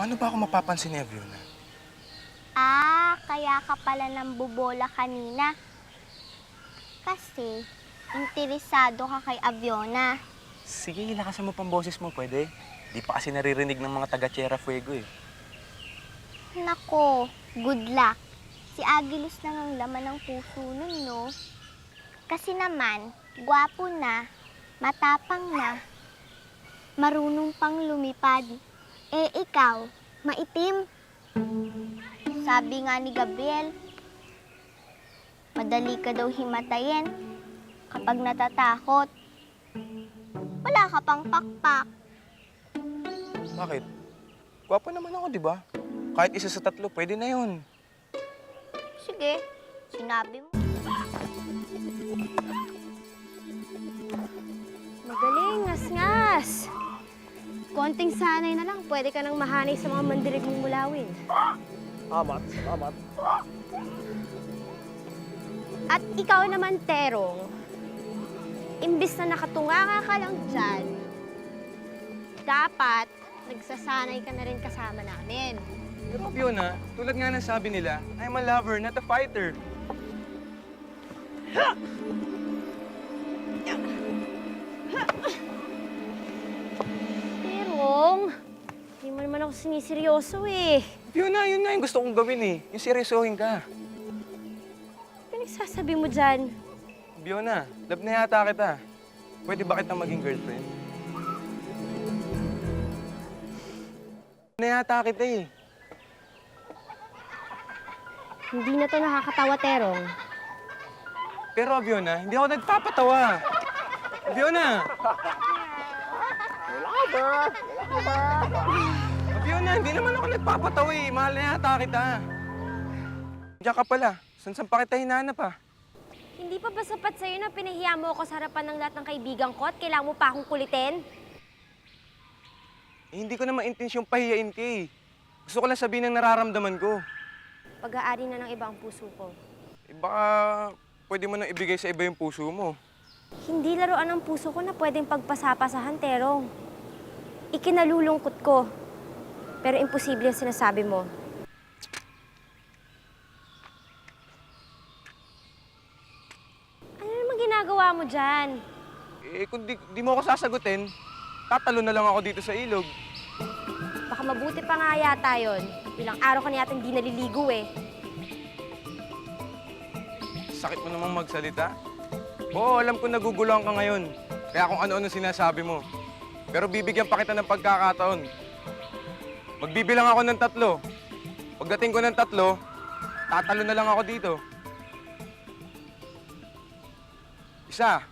Paano ba ako mapapansin ni Aviona? Kaya ka pala nambobola kanina. Kasi, interesado ka kay Aviona. Sige, lakasan mo pang boses mo, pwede? Di pa kasi naririnig ng mga taga-Tierra Fuego eh. Nako, good luck. Si Agilus lang ang laman ng puso nun, no? Kasi naman, gwapo na, matapang na, marunong pang lumipad. Ikaw, maitim. Sabi nga ni Gabriel, madali ka daw himatayin kapag natatakot. Wala ka pang pakpak. Bakit? Gwapo naman ako, di ba? Kahit isa sa tatlo, pwede na yun. Sige, sinabi mo. Magaling, ngas-ngas. Konting sanay na lang, pwede ka nang mahanay sa mga mandirig mong mulawin. Salamat, salamat. At ikaw naman, Terong, imbis na nakatunganga ka lang dyan, dapat nagsasanay ka na rin kasama namin. Pero Aviona, tulad nga ng sabi nila, I'm a lover, not a fighter. Terong, hindi mo naman ako siniseryoso eh. Aviona, yun na yung gusto kong gawin eh. Yung seryosohin ka. Pinagsasabi mo dyan? Aviona, love na yata kita. Pwede ba kitang maging girlfriend? Na yata kita eh. Hindi na to nakakatawa, Terong. Pero Aviona, hindi ako nagpapatawa. Aviona! Aviona, hindi naman ako nagpapatawa eh. Mahal na yata kita. Diyan ka pala. San pa kita hinanap ah? Hindi pa ba sapat sa'yo na pinahiya mo ako sa harapan ng lahat ng kaibigan ko at kailangan mo pa akong kulitin? Eh, hindi ko naman intensyong pahiyain ka eh. Gusto ko lang sabihin ang nararamdaman ko. Pag-aari na ng iba ang puso ko. Eh baka pwede mo nang ibigay sa iba yung puso mo. Hindi laruan ng puso ko na pwedeng pagpasapasahan, Terong. Ikinalulungkot ko. Pero imposible ang sinasabi mo. Ano naman ginagawa mo dyan? Eh kung di mo ako sasagutin, tatalo na lang ako dito sa ilog. Baka mabuti pa nga yata yun. Ilang araw ka na yata hindi naliligo eh. Sakit mo namang magsalita. Oo, alam ko naguguluhan ka ngayon. Kaya kung ano-ano sinasabi mo. Pero bibigyan pa kita ng pagkakataon. Magbibilang ako ng 3. Pagdating ko ng 3, tatalo na lang ako dito. 1.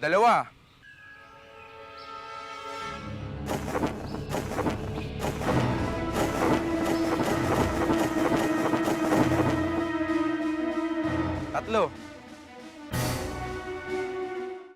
2. Tatlo.